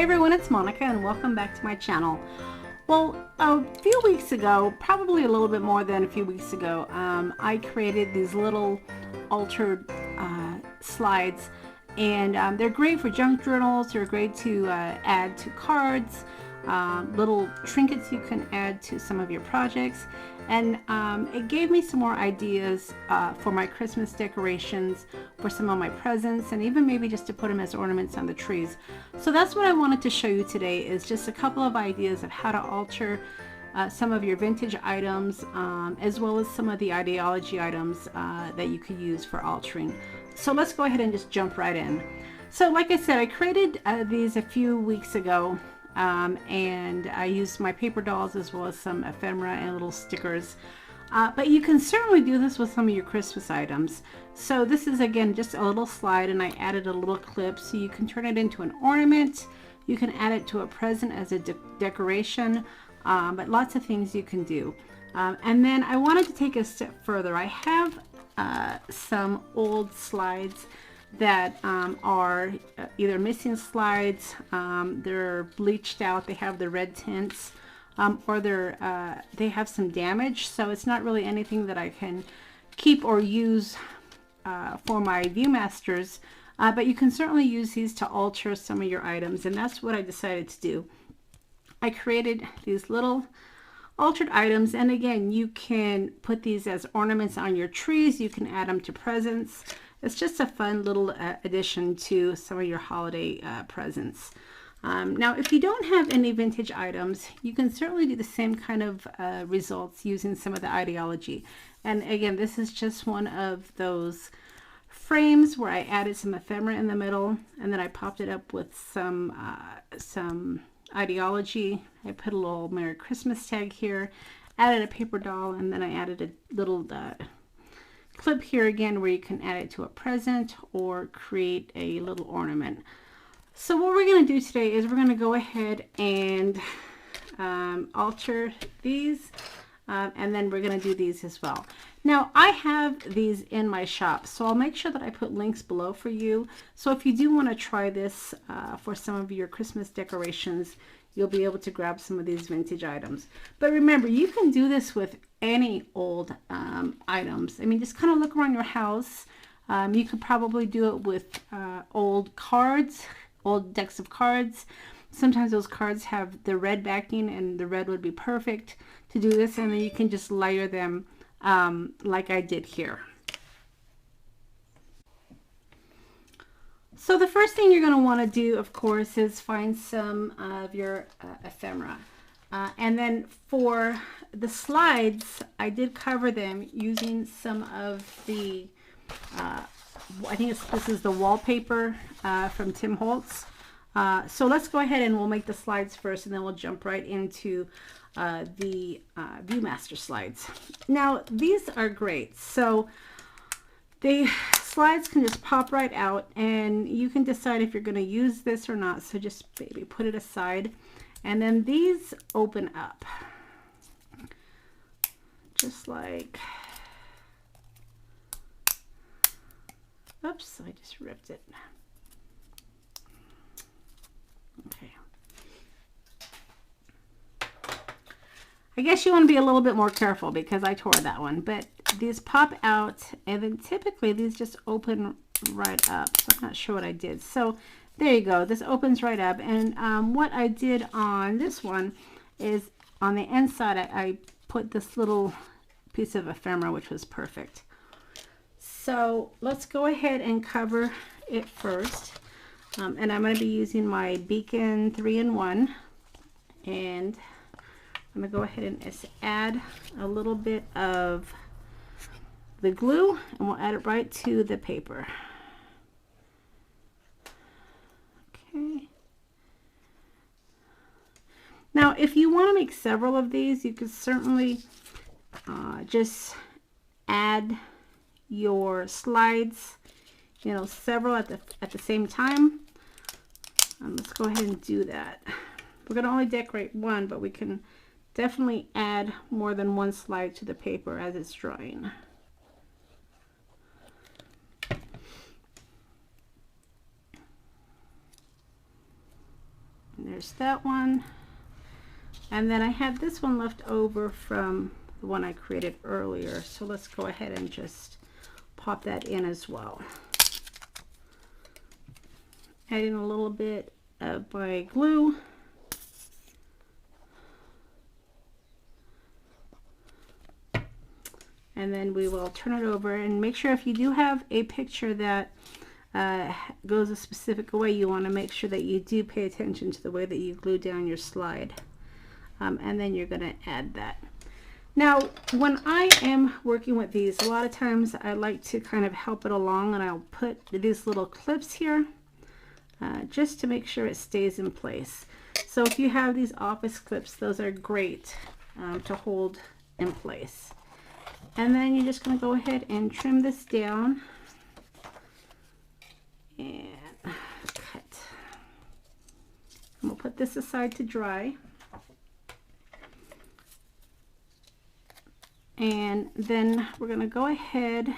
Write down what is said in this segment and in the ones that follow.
Hi everyone, it's Monica and welcome back to my channel. Well, a few weeks ago, probably a little bit more than a few weeks ago, I created these little altered slides, and they're great for junk journals. They're great to add to cards, little trinkets you can add to some of your projects, and it gave me some more ideas for my Christmas decorations, for some of my presents, and even maybe just to put them as ornaments on the trees. So that's what I wanted to show you today, is just a couple of ideas of how to alter some of your vintage items, as well as some of the Ideaology items that you could use for altering. So let's go ahead and just jump right in. So like I said, I created these a few weeks ago, and I used my paper dolls as well as some ephemera and little stickers. But you can certainly do this with some of your Christmas items. So this is again just a little slide, and I added a little clip so you can turn it into an ornament. You can add it to a present as a decoration, but lots of things you can do. And then I wanted to take a step further. I have some old slides that are either missing slides, they're bleached out, they have the red tints, or they have some damage, so it's not really anything that I can keep or use for my Viewmasters, but you can certainly use these to alter some of your items, and that's what I decided to do. I created these little altered items, and again, you can put these as ornaments on your trees, you can add them to presents. It's just a fun little addition to some of your holiday presents. Now, if you don't have any vintage items, you can certainly do the same kind of results using some of the Ideaology. And again, this is just one of those frames where I added some ephemera in the middle, and then I popped it up with some Ideaology. I put a little Merry Christmas tag here, added a paper doll, and then I added a little clip here again where you can add it to a present or create a little ornament. So what we're going to do today is we're going to go ahead and alter these, and then we're going to do these as well. Now I have these in my shop, so I'll make sure that I put links below for you. So if you do want to try this for some of your Christmas decorations, you'll be able to grab some of these vintage items. But remember, you can do this with any old items. I mean, just kind of look around your house. You could probably do it with old cards, old decks of cards. Sometimes those cards have the red backing, and the red would be perfect to do this, and then you can just layer them like I did here. So the first thing you're going to want to do, of course, is find some of your ephemera. And then for the slides, I did cover them using some of the, I think this is the Wallpaper from Tim Holtz. So let's go ahead and we'll make the slides first, and then we'll jump right into the Viewmaster slides. Now, these are great. So the slides can just pop right out, and you can decide if you're going to use this or not. So just maybe put it aside. And then these open up just like, oops, I just ripped it. Okay. I guess you want to be a little bit more careful because I tore that one, but these pop out, and then typically these just open right up. So I'm not sure what I did. So there you go. This opens right up, and what I did on this one is on the inside I put this little piece of ephemera, which was perfect. So let's go ahead and cover it first, and I'm going to be using my Beacon 3-in-1, and I'm going to go ahead and just add a little bit of the glue, and we'll add it right to the paper. Okay. Now, if you want to make several of these, you could certainly just add your slides, you know, several at the same time. Let's go ahead and do that. We're going to only decorate one, but we can definitely add more than one slide to the paper as it's drying. There's that one. And then I had this one left over from the one I created earlier. So let's go ahead and just pop that in as well. Add in a little bit of my glue. And then we will turn it over and make sure if you do have a picture that goes a specific way, you want to make sure that you do pay attention to the way that you glue down your slide. And then you're going to add that. Now, when I am working with these, a lot of times I like to kind of help it along, and I'll put these little clips here just to make sure it stays in place. So if you have these office clips, those are great to hold in place. And then you're just going to go ahead and trim this down and cut. And we'll put this aside to dry. And then we're going to go ahead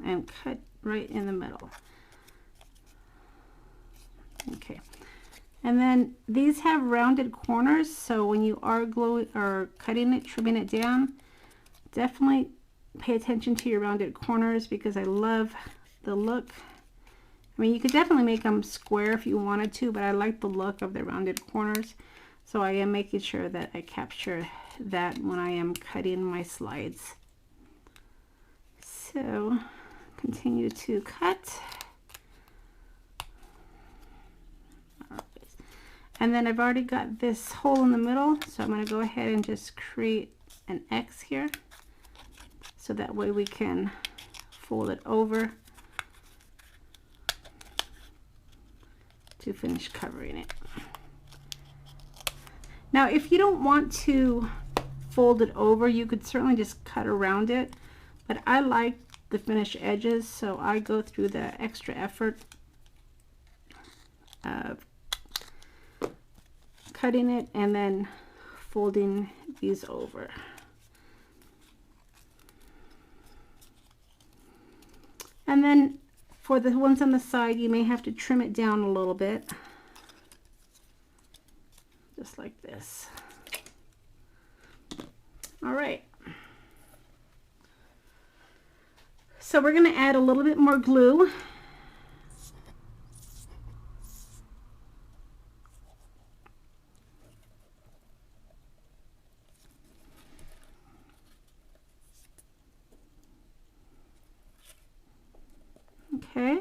and cut right in the middle. Okay. And then these have rounded corners, so when you are gluing or cutting it, trimming it down, definitely pay attention to your rounded corners because I love the look. I mean, you could definitely make them square if you wanted to, but I like the look of the rounded corners. So I am making sure that I capture that when I am cutting my slides. So continue to cut. And then I've already got this hole in the middle, so I'm going to go ahead and just create an X here, so that way we can fold it over to finish covering it. Now, if you don't want to fold it over, you could certainly just cut around it, but I like the finished edges, so I go through the extra effort of cutting it and then folding these over. And then for the ones on the side, you may have to trim it down a little bit, just like this. All right. So we're going to add a little bit more glue. Okay,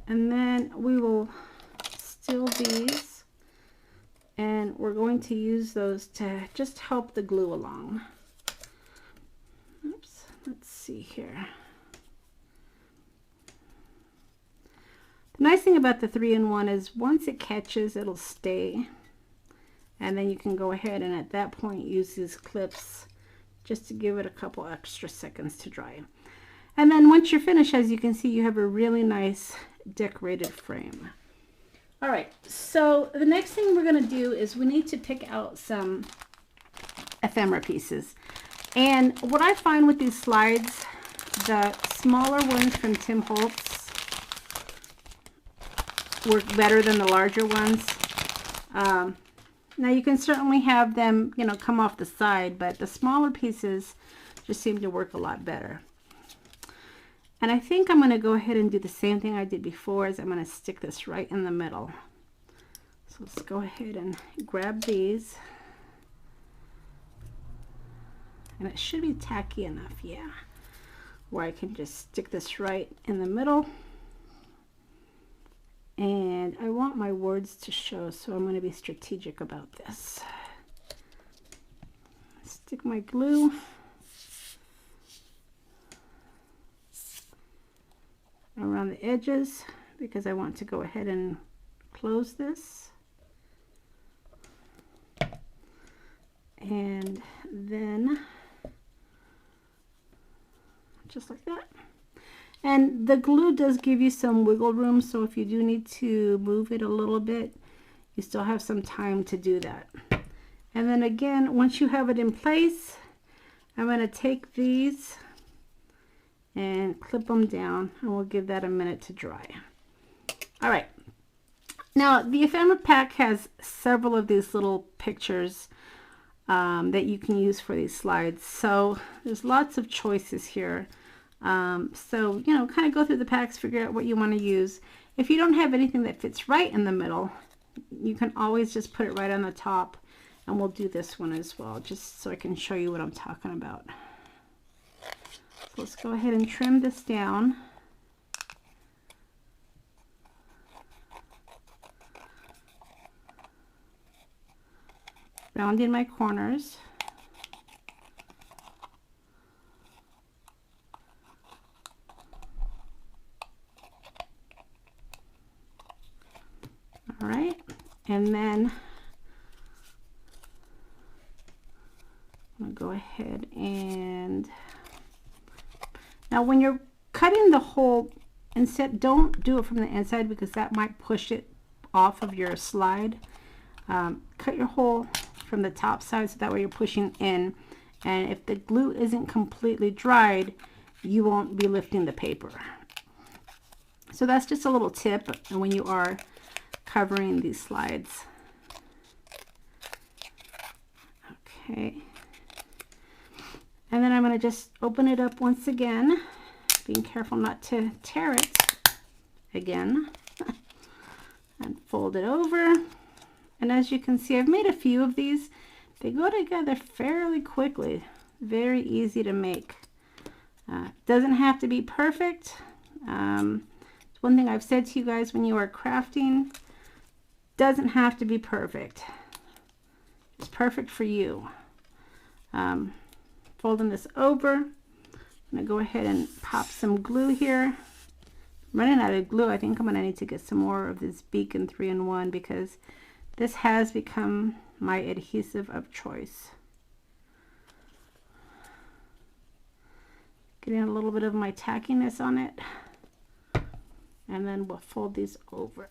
and then we will still these, and we're going to use those to just help the glue along. Oops, let's see here. The nice thing about the 3-in-1 is once it catches, it'll stay, and then you can go ahead and at that point use these clips just to give it a couple extra seconds to dry. And then once you're finished, as you can see, you have a really nice decorated frame. All right, so the next thing we're going to do is we need to pick out some ephemera pieces. And what I find with these slides, the smaller ones from Tim Holtz work better than the larger ones. Now you can certainly have them, you know, come off the side, but the smaller pieces just seem to work a lot better. And I think I'm going to go ahead and do the same thing I did before, is I'm going to stick this right in the middle. So let's go ahead and grab these. And it should be tacky enough, yeah, where I can just stick this right in the middle. And I want my words to show, so I'm going to be strategic about this. Stick my glue. Around the edges because I want to go ahead and close this, and then just like that. And the glue does give you some wiggle room, so if you do need to move it a little bit, you still have some time to do that. And then again, once you have it in place, I'm going to take these and clip them down, and we'll give that a minute to dry. All right. Now, the Ephemera pack has several of these little pictures that you can use for these slides. So there's lots of choices here. So, you know, kind of go through the packs, figure out what you want to use. If you don't have anything that fits right in the middle, you can always just put it right on the top. And we'll do this one as well, just so I can show you what I'm talking about. So let's go ahead and trim this down. Rounding my corners. All right, and then I'm going to go ahead and now when you're cutting the hole, instead don't do it from the inside because that might push it off of your slide. Cut your hole from the top side so that way you're pushing in, and if the glue isn't completely dried, you won't be lifting the paper. So that's just a little tip when you are covering these slides. Okay, and then I'm going to just open it up once again, being careful not to tear it again, and fold it over. And as you can see, I've made a few of these. They go together fairly quickly. Very easy to make. Doesn't have to be perfect. It's one thing I've said to you guys when you are crafting. Doesn't have to be perfect. It's perfect for you. Folding this over. I'm going to go ahead and pop some glue here. I'm running out of glue. I think I'm going to need to get some more of this Beacon 3-in-1 because this has become my adhesive of choice. Getting a little bit of my tackiness on it. And then we'll fold these over.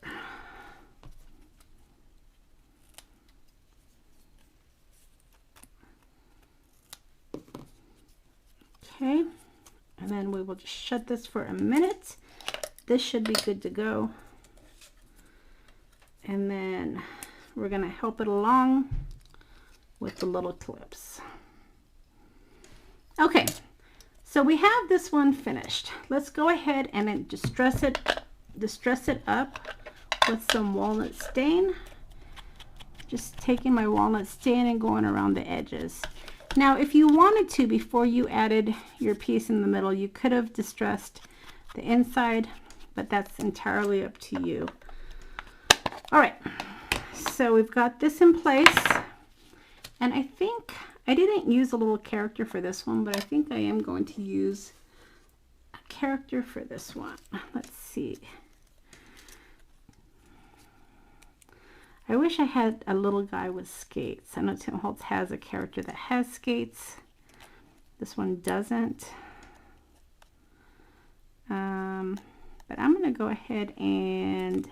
Okay. And then we will just shut this for a minute. This should be good to go. And then we're going to help it along with the little clips. Okay, so we have this one finished. Let's go ahead and then distress it up with some walnut stain. Just taking my walnut stain and going around the edges. Now, if you wanted to, before you added your piece in the middle, you could have distressed the inside, but that's entirely up to you. All right. So we've got this in place, and I think I didn't use a little character for this one, but I think I am going to use a character for this one. Let's see. I wish I had a little guy with skates. I know Tim Holtz has a character that has skates. This one doesn't. But I'm going to go ahead and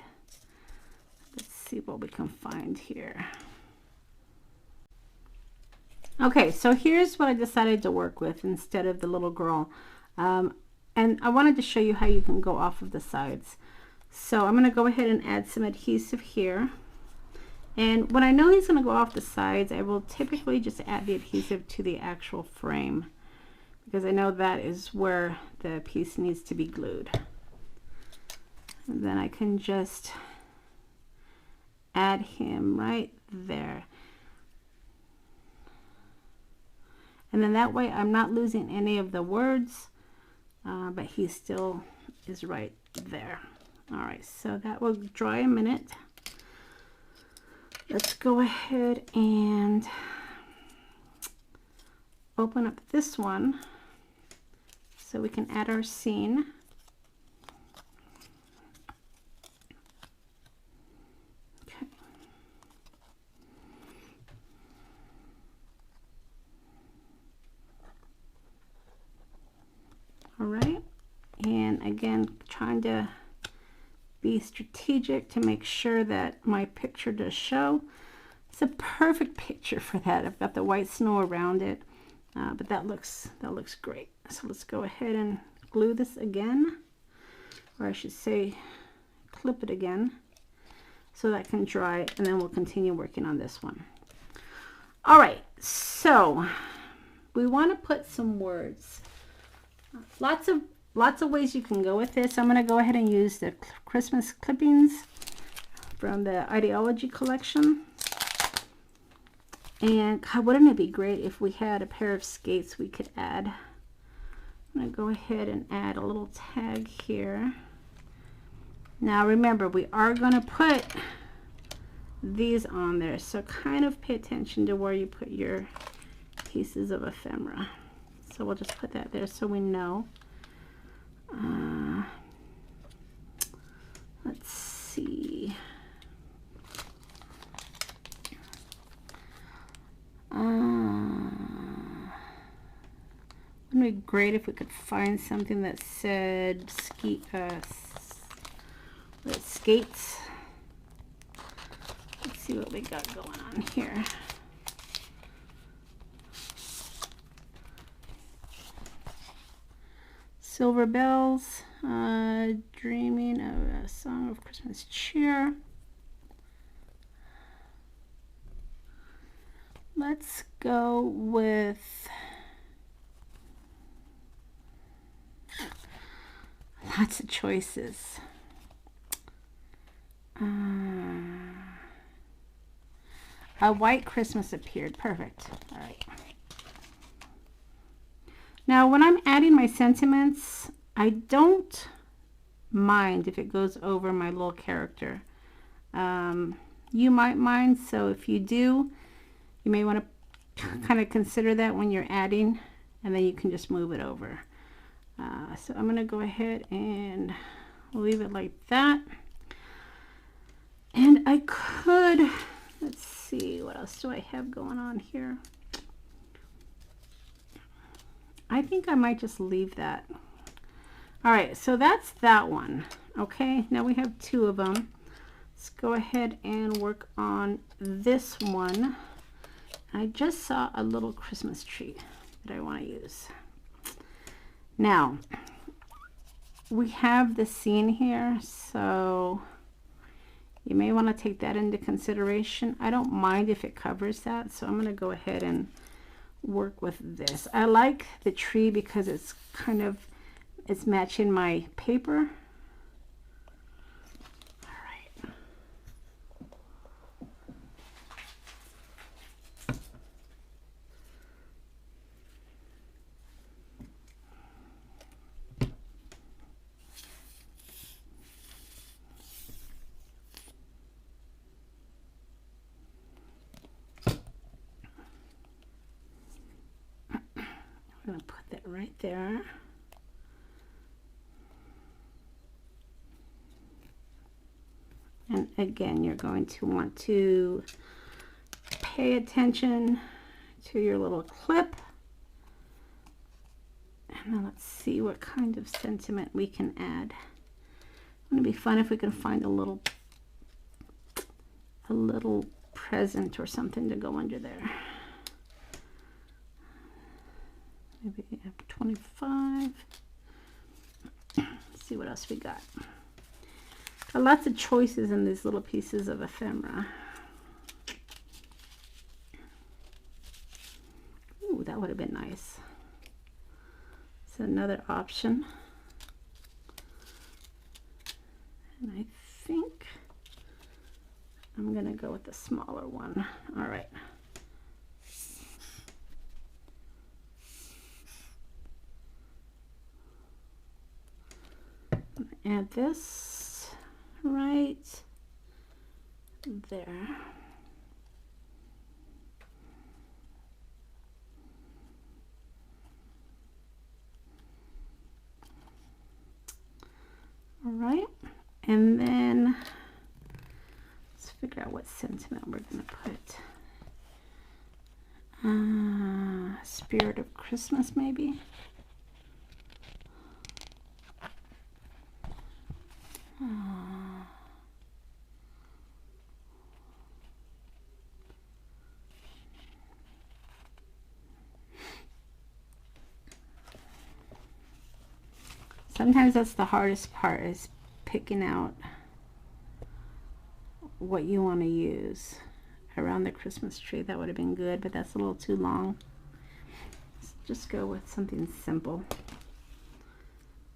let's see what we can find here. Okay, so here's what I decided to work with instead of the little girl. And I wanted to show you how you can go off of the sides. So I'm going to go ahead and add some adhesive here. And when I know he's going to go off the sides, I will typically just add the adhesive to the actual frame, because I know that is where the piece needs to be glued. And then I can just add him right there. And then that way I'm not losing any of the words, but he still is right there. All right, so that will dry a minute. Let's go ahead and open up this one so we can add our scene. Okay. All right, and again, trying to be strategic to make sure that my picture does show. It's a perfect picture for that. I've got the white snow around it, but that looks great. So let's go ahead and glue this again, or I should say clip it again so that can dry, and then we'll continue working on this one. All right, so we want to put some words. Lots of ways you can go with this. I'm going to go ahead and use the Christmas clippings from the Ideaology collection. And God, wouldn't it be great if we had a pair of skates we could add? I'm going to go ahead and add a little tag here. Now remember, we are going to put these on there, so kind of pay attention to where you put your pieces of ephemera. So we'll just put that there so we know. Let's see. Wouldn't it be great if we could find something that said skates. Let's see what we got going on here. Silver bells, dreaming of a song of Christmas cheer. Let's go with lots of choices. A white Christmas appeared. Perfect. All right. Now, when I'm adding my sentiments, I don't mind if it goes over my little character. You might mind, so if you do, you may want to kind of consider that when you're adding, and then you can just move it over. So I'm going to go ahead and leave it like that. And I could, let's see, what else do I have going on here? I think I might just leave that. All right, so that's that one. Okay, now we have two of them. Let's go ahead and work on this one. I just saw a little Christmas tree that I want to use. Now, we have the scene here, so you may want to take that into consideration. I don't mind if it covers that, so I'm going to go ahead and work with this. I like the tree because it's kind of, it's matching my paper. All right. I'm going to put that right there. And again, you're going to want to pay attention to your little clip. And then let's see what kind of sentiment we can add. It's going to be fun if we can find a little present or something to go under there. Maybe 25. Let's see what else we got. Got lots of choices in these little pieces of ephemera. Ooh, that would have been nice. It's another option. And I think I'm going to go with the smaller one. All right. Add this right there. All right, and then let's figure out what sentiment we're going to put. Spirit of Christmas, maybe. Sometimes that's the hardest part, is picking out what you want to use around the Christmas tree. That would have been good, but that's a little too long. Let's just go with something simple.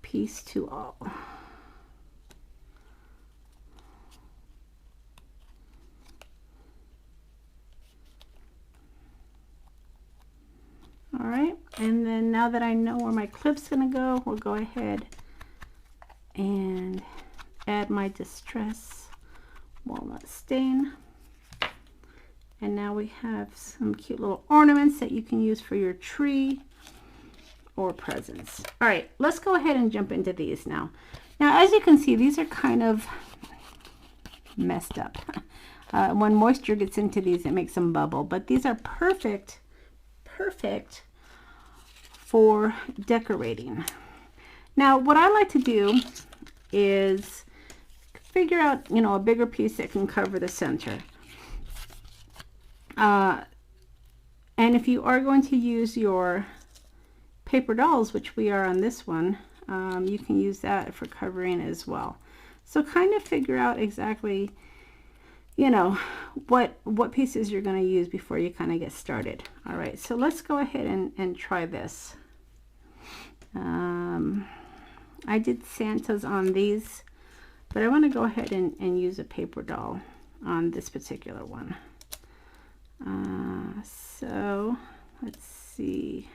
Peace to all. All right, and then now that I know where my clip's gonna go, we'll go ahead and add my Distress Walnut stain. And now we have some cute little ornaments that you can use for your tree or presents. All right, let's go ahead and jump into these now. Now, as you can see, these are kind of messed up. When moisture gets into these, it makes them bubble, but these are perfect for decorating. Now, what I like to do is figure out, you know, a bigger piece that can cover the center. And if you are going to use your paper dolls, which we are on this one, you can use that for covering as well. So kind of figure out exactly, you know, what pieces you're going to use before you kind of get started. All right, so let's go ahead and try this. I did Santas on these, but I want to go ahead and use a paper doll on this particular one. So let's see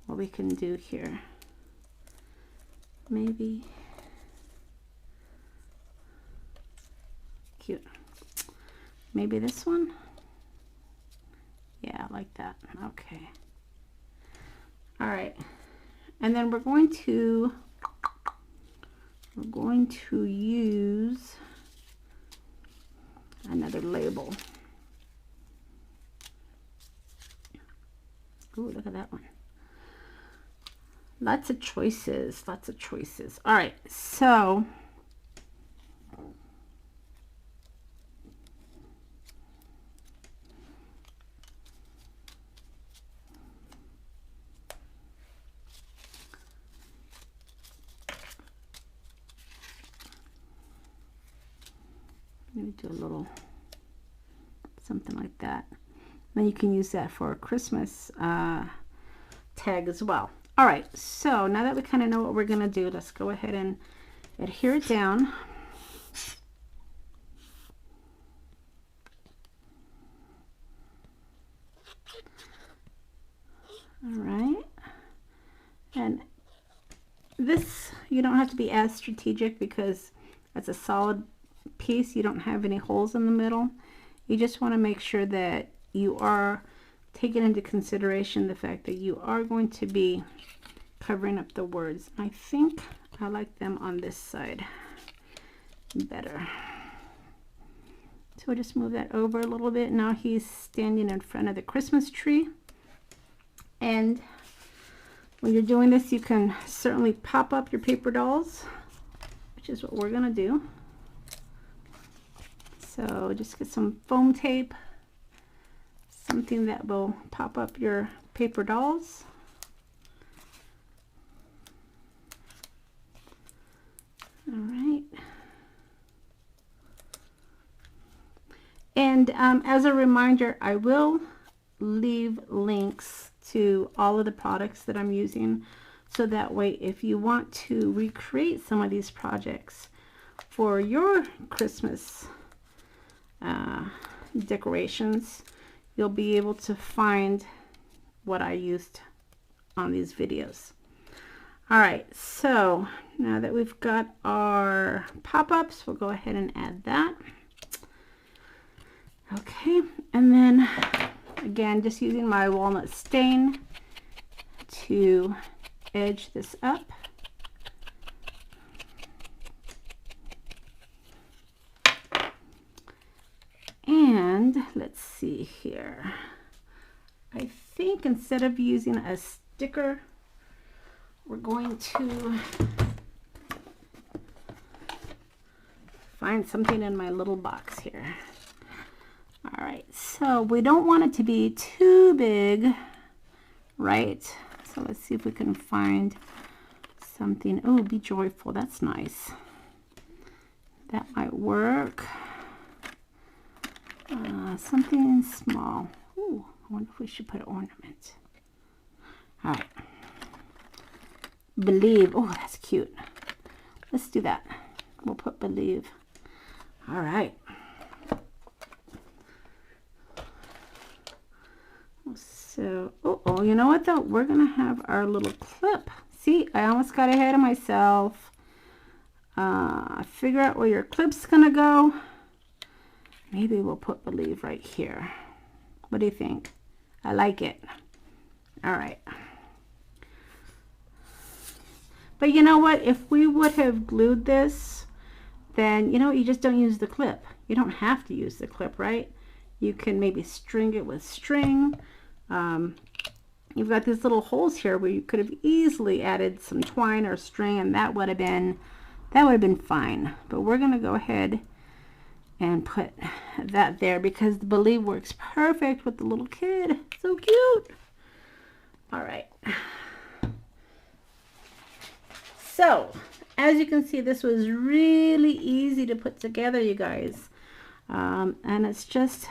what we can do here. Maybe cute. Maybe this one. Yeah, like that. Okay. All right. And then we're going to use another label. Ooh, look at that one. Lots of choices, lots of choices. All right, so maybe do a little something like that. Then you can use that for a Christmas tag as well. All right, so now that we kind of know what we're gonna do, let's go ahead and adhere it down. All right, and this, you don't have to be as strategic because it's a solid piece. You don't have any holes in the middle. You just want to make sure that you are taking into consideration the fact that you are going to be covering up the words. I think I like them on this side better. So we'll just move that over a little bit. Now he's standing in front of the Christmas tree. And when you're doing this, you can certainly pop up your paper dolls, which is what we're gonna do. So just get some foam tape, something that will pop up your paper dolls. All right. And as a reminder, I will leave links to all of the products that I'm using, so that way if you want to recreate some of these projects for your Christmas decorations, you'll be able to find what I used on these videos. All right, so now that we've got our pop-ups, we'll go ahead and add that. Okay, and then again, just using my walnut stain to edge this up. And let's see here. I think instead of using a sticker, we're going to find something in my little box here. All right, so we don't want it to be too big, right? So let's see if we can find something. Oh, be joyful. That's nice. That might work. Something small. Ooh, I wonder if we should put an ornament. All right. Believe. Oh, that's cute. Let's do that. We'll put believe. All right. So, oh, you know what though? We're going to have our little clip. See, I almost got ahead of myself. Figure out where your clip's going to go. Maybe we'll put believe right here. What do you think? I like it. All right. But you know what? If we would have glued this, then, you know, you just don't use the clip. You don't have to use the clip, right? You can maybe string it with string. You've got these little holes here where you could have easily added some twine or string, and that would have been fine. But we're going to go ahead and put that there because the believe works perfect with the little kid. So cute. All right. So, as you can see, this was really easy to put together, you guys. And it's just,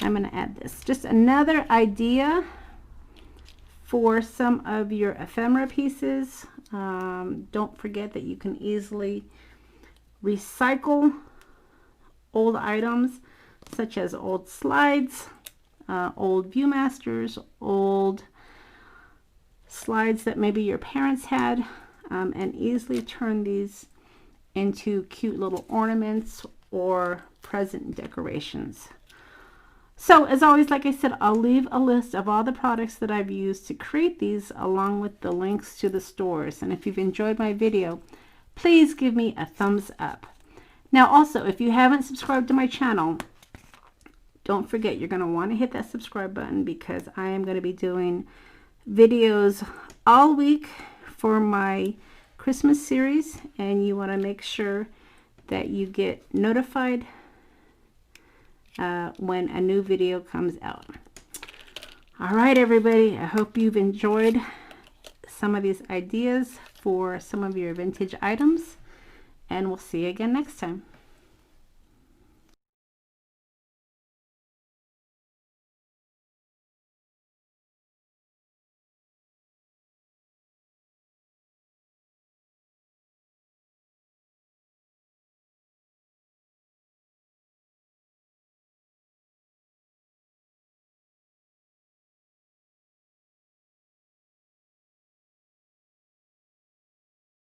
I'm going to add this. Just another idea for some of your ephemera pieces. Don't forget that you can easily recycle old items, such as old slides, old Viewmasters, old slides that maybe your parents had. And easily turn these into cute little ornaments or present decorations. So as always, like I said, I'll leave a list of all the products that I've used to create these along with the links to the stores. And if you've enjoyed my video, please give me a thumbs up. Now also, if you haven't subscribed to my channel, don't forget you're going to want to hit that subscribe button because I am going to be doing videos all week for my Christmas series, and you want to make sure that you get notified when a new video comes out. All right, everybody, I hope you've enjoyed some of these ideas for some of your vintage items, and we'll see you again next time.